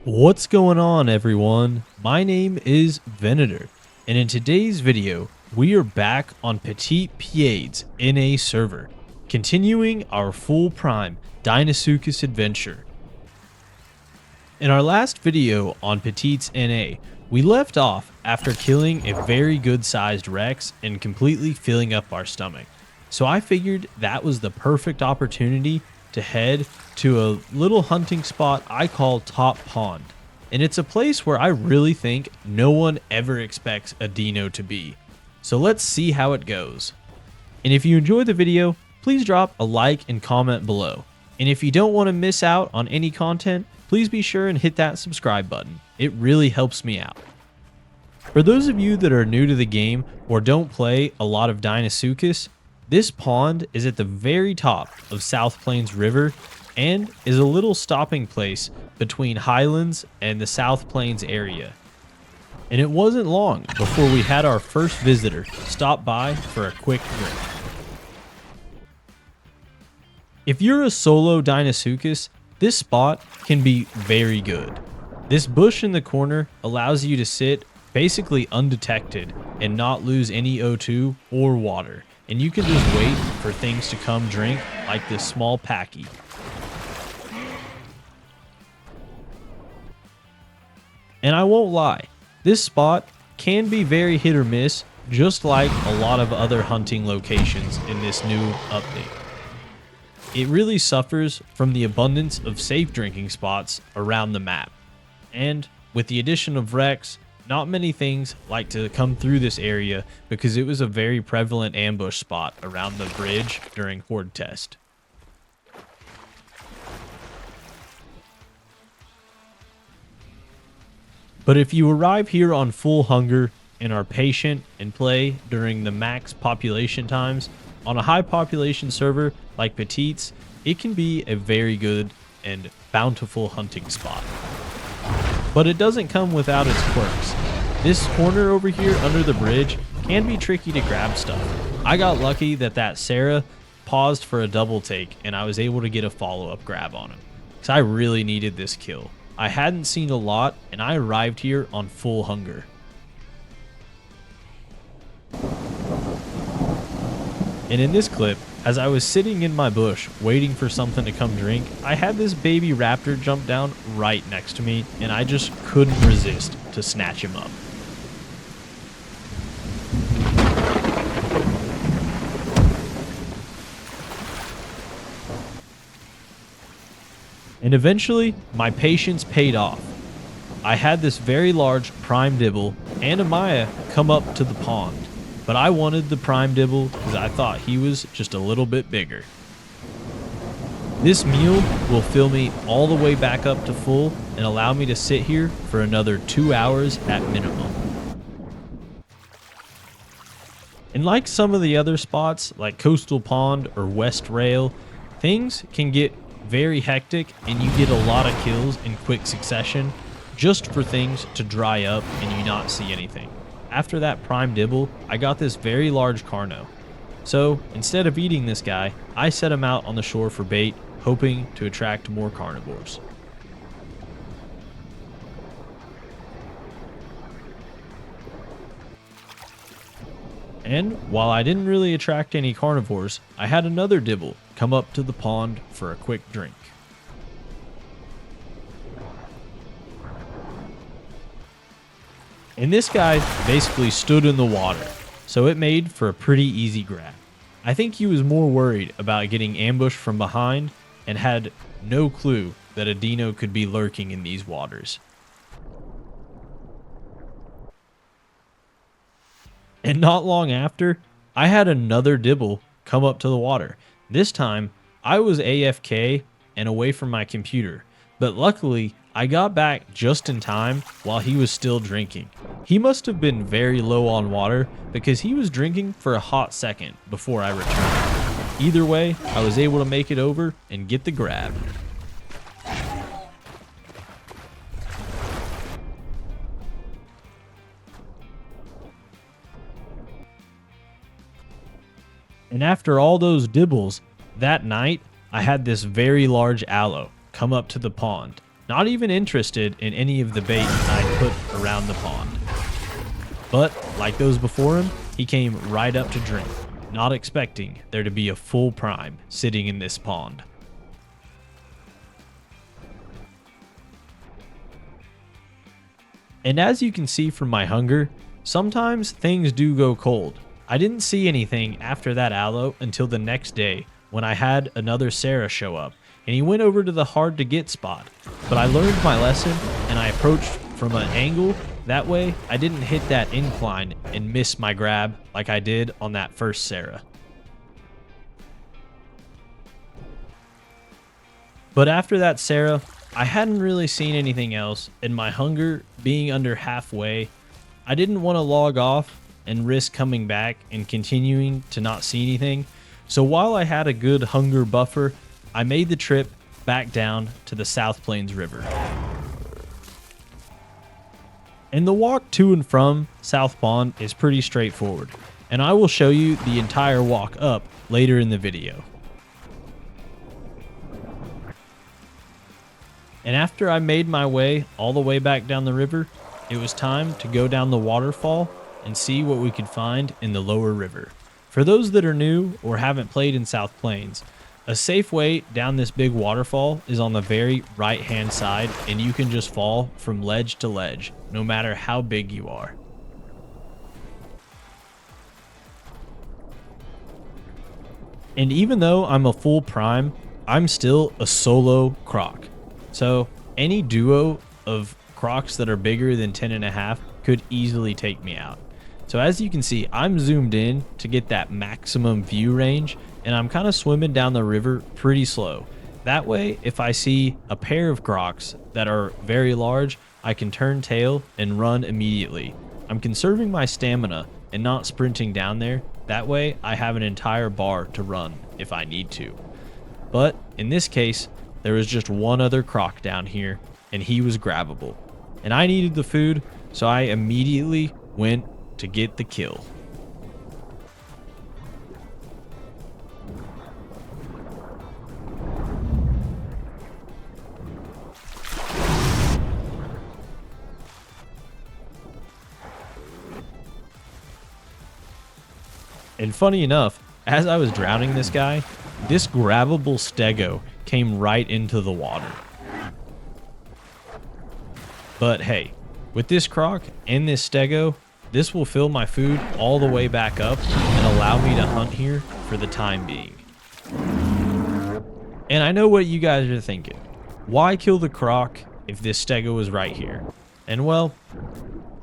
What's going on, everyone? My name is Venator, and in today's video, we are back on Petits Pieds NA server, continuing our full prime Deinosuchus adventure. In our last video on Petits NA, we left off after killing a very good sized Rex and completely filling up our stomach. So I figured that was the perfect opportunity to head to a little hunting spot I call Top Pond. And it's a place where I really think no one ever expects a Deino to be. So let's see how it goes. And if you enjoyed the video, please drop a like and comment below. And if you don't want to miss out on any content, please be sure and hit that subscribe button. It really helps me out. For those of you that are new to the game or don't play a lot of Deinosuchus, this pond is at the very top of South Plains River and is a little stopping place between Highlands and the South Plains area. And it wasn't long before we had our first visitor stop by for a quick drink. If you're a solo Deinosuchus, this spot can be very good. This bush in the corner allows you to sit basically undetected and not lose any O2 or water. And you can just wait for things to come drink like this small packy. And I won't lie, this spot can be very hit or miss, just like a lot of other hunting locations in this new update. It really suffers from the abundance of safe drinking spots around the map. And with the addition of Rex, not many things like to come through this area because it was a very prevalent ambush spot around the bridge during Horde test. But if you arrive here on full hunger and are patient and play during the max population times, on a high population server like Petits, it can be a very good and bountiful hunting spot. But it doesn't come without its quirks. This corner over here under the bridge can be tricky to grab stuff. I got lucky that Sarah paused for a double take and I was able to get a follow-up grab on him, because I really needed this kill. I hadn't seen a lot and I arrived here on full hunger. And in this clip, as I was sitting in my bush waiting for something to come drink, I had this baby raptor jump down right next to me and I just couldn't resist to snatch him up. And eventually, my patience paid off. I had this very large prime dibble and a Maya come up to the pond, but I wanted the prime dibble because I thought he was just a little bit bigger. This meal will fill me all the way back up to full and allow me to sit here for another 2 hours at minimum. And like some of the other spots like Coastal Pond or West Rail, things can get very hectic and you get a lot of kills in quick succession just for things to dry up and you not see anything. After that prime dibble, I got this very large carno. So instead of eating this guy, I set him out on the shore for bait, hoping to attract more carnivores. And while I didn't really attract any carnivores, I had another dibble come up to the pond for a quick drink. And this guy basically stood in the water, so it made for a pretty easy grab. I think he was more worried about getting ambushed from behind and had no clue that a Deino could be lurking in these waters. And not long after, I had another dibble come up to the water. This time, I was AFK and away from my computer, but luckily, I got back just in time while he was still drinking. He must have been very low on water because he was drinking for a hot second before I returned. Either way, I was able to make it over and get the grab. And after all those dibbles, that night I had this very large aloe come up to the pond. not even interested in any of the bait I'd put around the pond. But, like those before him, he came right up to drink, not expecting there to be a full prime sitting in this pond. And as you can see from my hunger, sometimes things do go cold. I didn't see anything after that aloe until the next day when I had another Sarah show up, and he went over to the hard to get spot. But I learned my lesson and I approached from an angle, that way I didn't hit that incline and miss my grab like I did on that first Sarah. But after that Sarah, I hadn't really seen anything else, and my hunger being under halfway, I didn't want to log off and risk coming back and continuing to not see anything. So while I had a good hunger buffer, I made the trip back down to the South Plains River. And the walk to and from South Pond is pretty straightforward, and I will show you the entire walk up later in the video. And after I made my way all the way back down the river, it was time to go down the waterfall and see what we could find in the lower river. For those that are new or haven't played in South Plains, a safe way down this big waterfall is on the very right hand side, and you can just fall from ledge to ledge, no matter how big you are. And even though I'm a full prime, I'm still a solo croc. So any duo of crocs that are bigger than 10.5 could easily take me out. So as you can see, I'm zoomed in to get that maximum view range, and I'm kind of swimming down the river pretty slow. That way, if I see a pair of crocs that are very large, I can turn tail and run immediately. I'm conserving my stamina and not sprinting down there. That way, I have an entire bar to run if I need to. But in this case, there was just one other croc down here, and he was grabbable. And I needed the food, so I immediately went to get the kill. And funny enough, as I was drowning this guy, this grabbable stego came right into the water. But hey, with this croc and this stego, this will fill my food all the way back up and allow me to hunt here for the time being. And I know what you guys are thinking. Why kill the croc if this stego is right here? And well,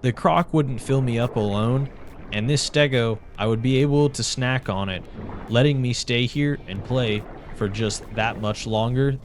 the croc wouldn't fill me up alone, and this stego, I would be able to snack on it, letting me stay here and play for just that much longer.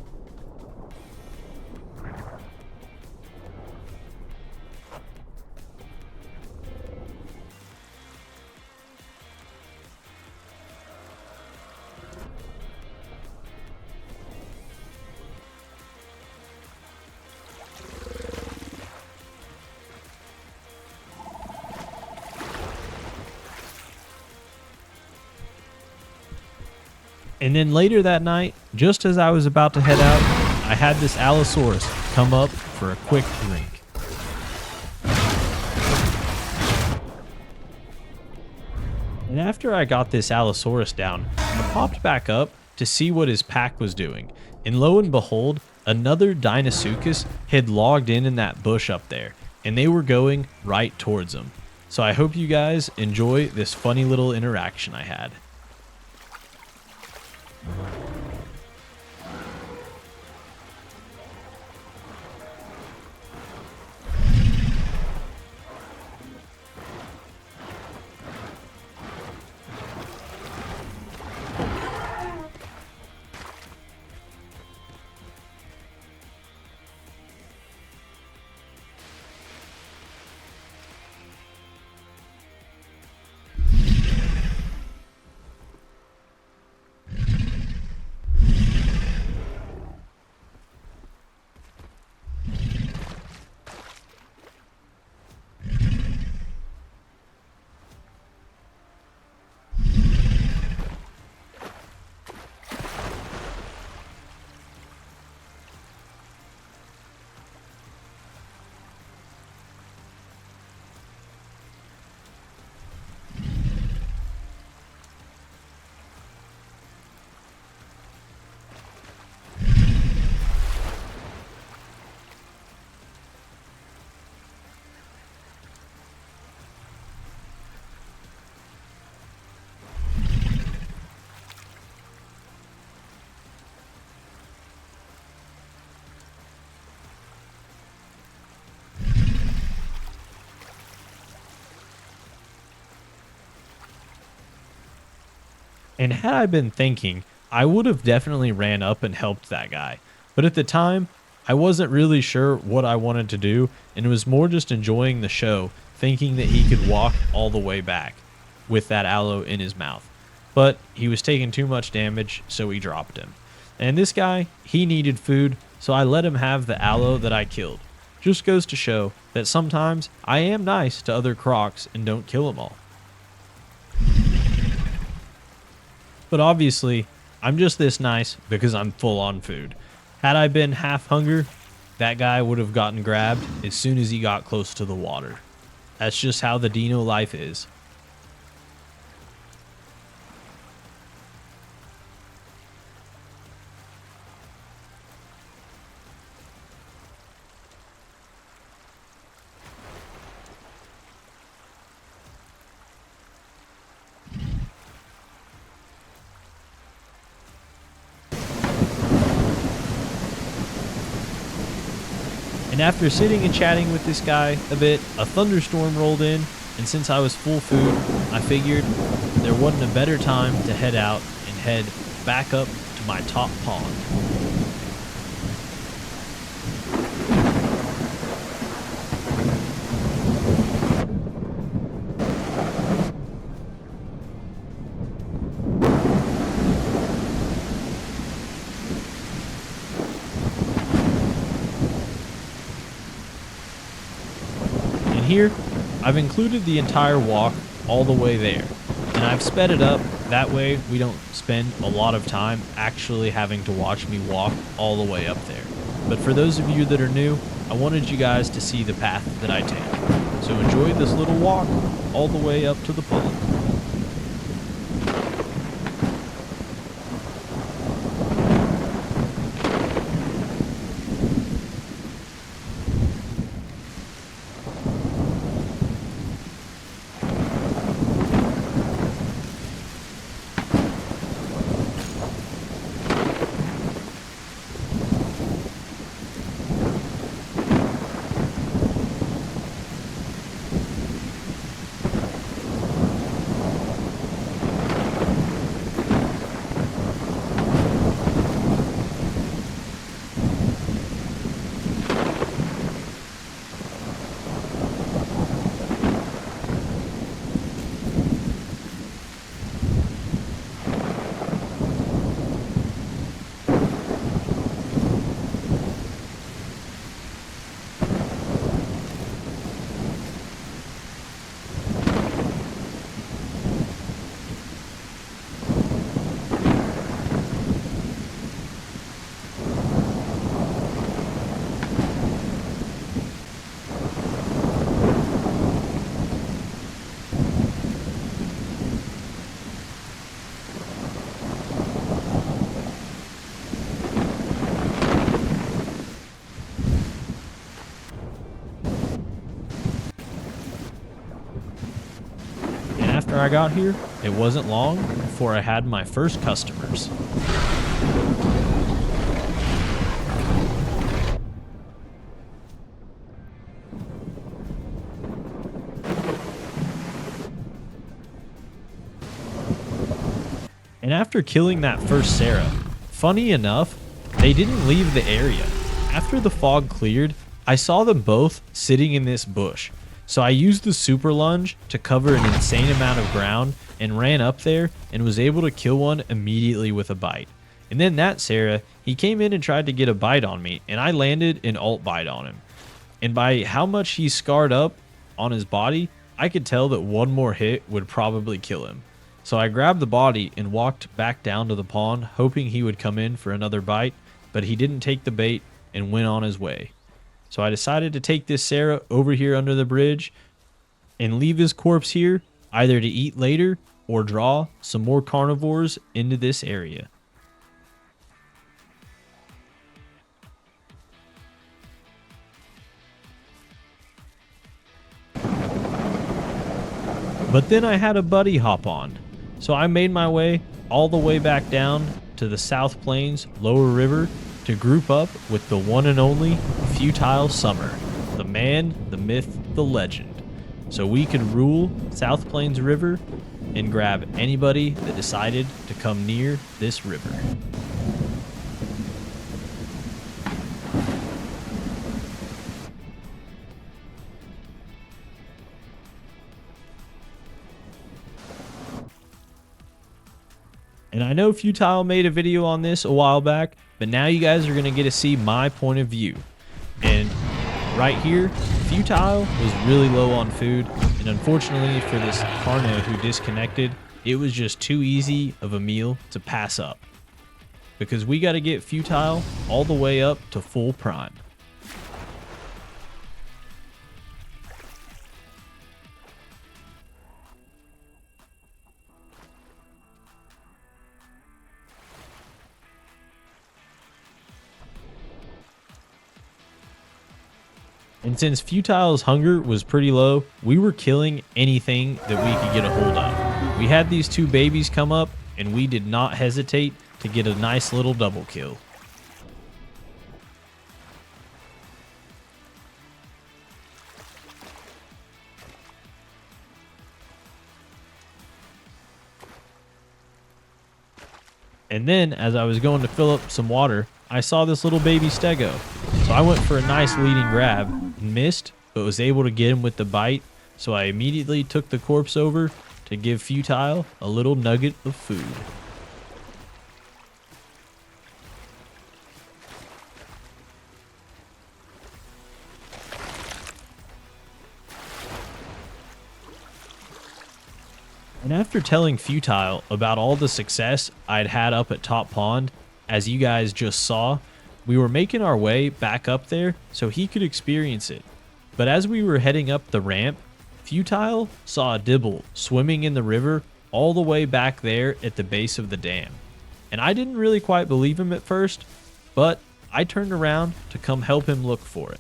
And then later that night, just as I was about to head out, I had this Allosaurus come up for a quick drink. And after I got this Allosaurus down, I popped back up to see what his pack was doing. And lo and behold, another Deinosuchus had logged in that bush up there, and they were going right towards him. So I hope you guys enjoy this funny little interaction I had. And had I been thinking, I would have definitely ran up and helped that guy. But at the time, I wasn't really sure what I wanted to do, and was more just enjoying the show, thinking that he could walk all the way back with that aloe in his mouth. But he was taking too much damage, so we dropped him. And this guy, he needed food, so I let him have the aloe that I killed. Just goes to show that sometimes I am nice to other crocs and don't kill them all. But obviously, I'm just this nice because I'm full on food. Had I been half hunger, that guy would have gotten grabbed as soon as he got close to the water. That's just how the Deino life is. And after sitting and chatting with this guy a bit, a thunderstorm rolled in, and since I was full food, I figured there wasn't a better time to head out and head back up to my top pond. Here, I've included the entire walk all the way there, and I've sped it up, that way we don't spend a lot of time actually having to watch me walk all the way up there. But for those of you that are new, I wanted you guys to see the path that I take. So enjoy this little walk all the way up to the pond. After I got here, it wasn't long before I had my first customers. And after killing that first Sarah, funny enough, they didn't leave the area. After the fog cleared, I saw them both sitting in this bush. So I used the super lunge to cover an insane amount of ground and ran up there and was able to kill one immediately with a bite. And then that Sarah, he came in and tried to get a bite on me, and I landed an alt bite on him. And by how much he scarred up on his body, I could tell that one more hit would probably kill him. So I grabbed the body and walked back down to the pond, hoping he would come in for another bite, but he didn't take the bait and went on his way. So I decided to take this Sarah over here under the bridge and leave his corpse here, either to eat later or draw some more carnivores into this area. But then I had a buddy hop on, so I made my way all the way back down to the South Plains Lower River to group up with the one and only Futile Summer, the man, the myth, the legend, so we could rule South Plains River and grab anybody that decided to come near this river. And I know Futile made a video on this a while back, but now you guys are going to get to see my point of view. And right here, Futile was really low on food, and unfortunately for this Carno who disconnected, it was just too easy of a meal to pass up. Because we got to get Futile all the way up to full prime. And since Futile's hunger was pretty low, we were killing anything that we could get a hold of. We had these two babies come up, and we did not hesitate to get a nice little double kill. And then, as I was going to fill up some water, I saw this little baby stego. So I went for a nice leading grab, missed, but was able to get him with the bite. So I immediately took the corpse over to give Futile a little nugget of food. And after telling Futile about all the success I'd had up at Top Pond, as you guys just saw, we were making our way back up there so he could experience it. But as we were heading up the ramp, Futile saw a dibble swimming in the river all the way back there at the base of the dam. And I didn't really quite believe him at first, but I turned around to come help him look for it.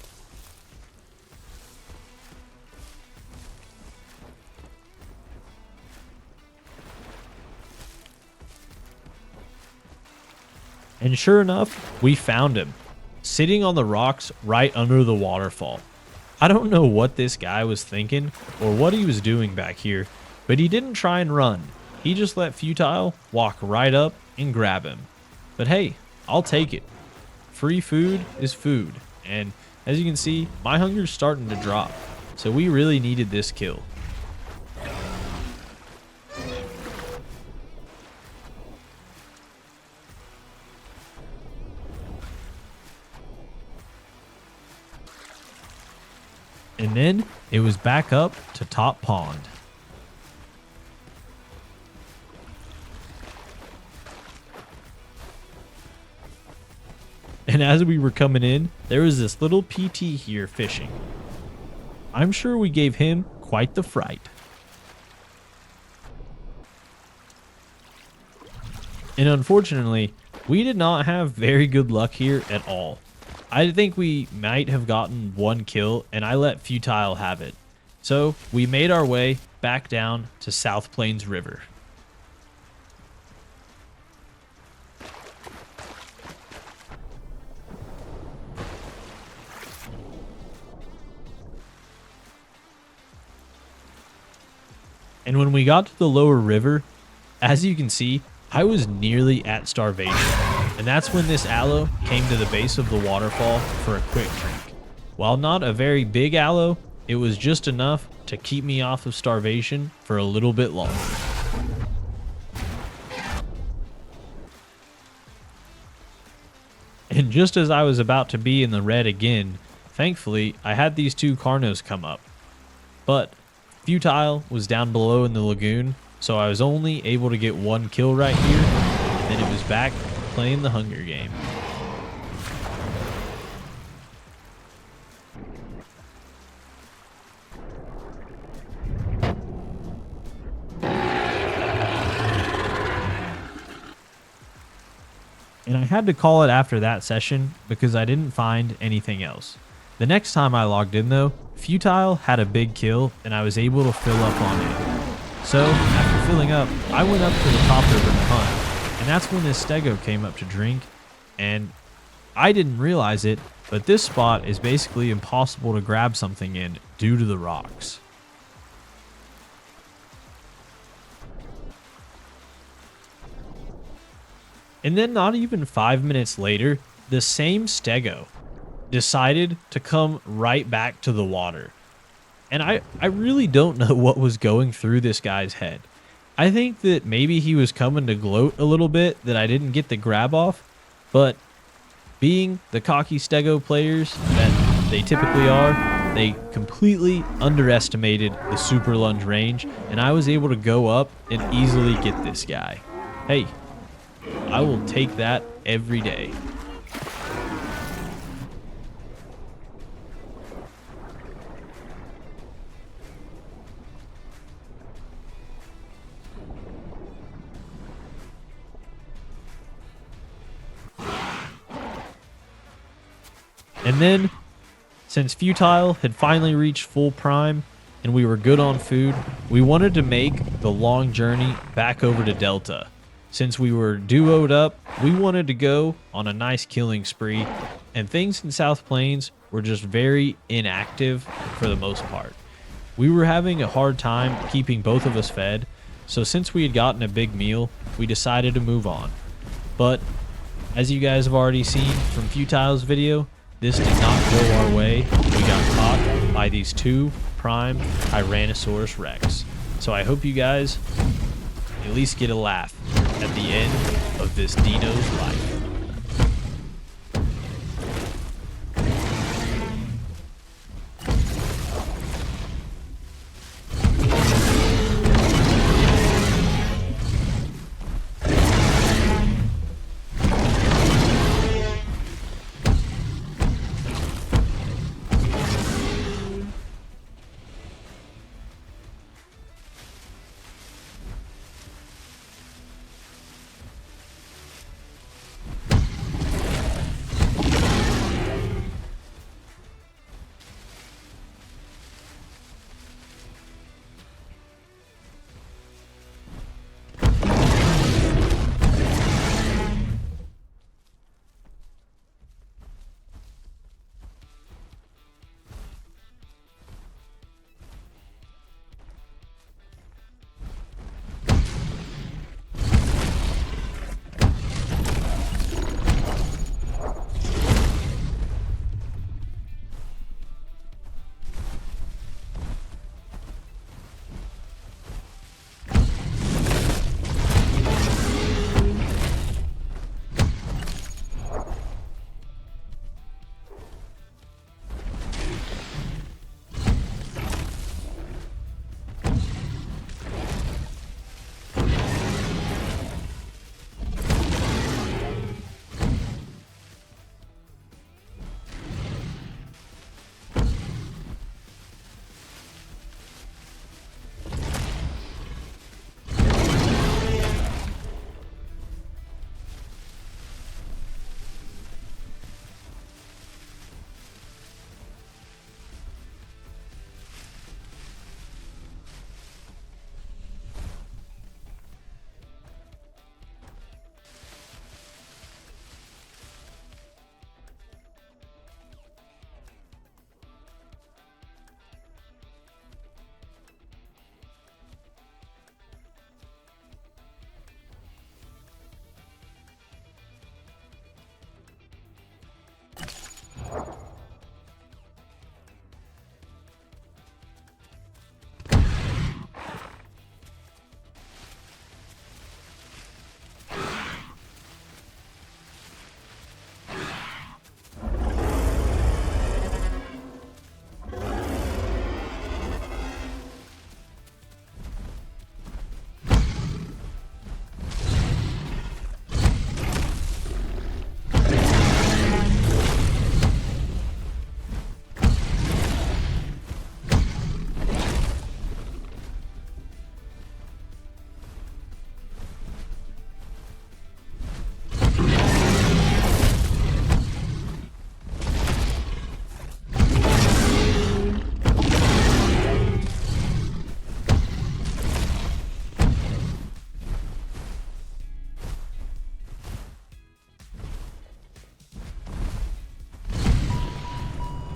And sure enough, we found him, sitting on the rocks right under the waterfall. I don't know what this guy was thinking or what he was doing back here, but he didn't try and run. He just let Futile walk right up and grab him. But hey, I'll take it. Free food is food. And as you can see, my hunger's starting to drop. So we really needed this kill. And then it was back up to Top Pond. And as we were coming in, there was this little PT here fishing. I'm sure we gave him quite the fright. And unfortunately, we did not have very good luck here at all. I think we might have gotten one kill, and I let Futile have it. So we made our way back down to South Plains River. And when we got to the lower river, as you can see, I was nearly at starvation. And that's when this aloe came to the base of the waterfall for a quick drink. While not a very big aloe, it was just enough to keep me off of starvation for a little bit longer. And just as I was about to be in the red again, thankfully I had these two Carnos come up. But Futile was down below in the lagoon, so I was only able to get one kill right here, and then it was back playing the hunger game. And I had to call it after that session because I didn't find anything else. The next time I logged in though, Futile had a big kill and I was able to fill up on it. So after filling up, I went up to the top river to hunt. And that's when this stego came up to drink, and I didn't realize it, but this spot is basically impossible to grab something in due to the rocks. And then not even 5 minutes later, the same stego decided to come right back to the water. And I really don't know what was going through this guy's head. I think that maybe he was coming to gloat a little bit that I didn't get the grab off, but being the cocky stego players that they typically are, they completely underestimated the super lunge range, and I was able to go up and easily get this guy. Hey, I will take that every day. And then, since Futile had finally reached full prime and we were good on food, we wanted to make the long journey back over to Delta. Since we were duoed up, we wanted to go on a nice killing spree, and things in South Plains were just very inactive for the most part. We were having a hard time keeping both of us fed, so since we had gotten a big meal, we decided to move on. But, as you guys have already seen from Futile's video, this did not go our way. We got caught by these two prime Tyrannosaurus Rex. So I hope you guys at least get a laugh at the end of this Deino's life.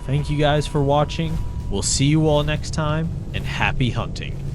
Thank you guys for watching. We'll see you all next time, and happy hunting.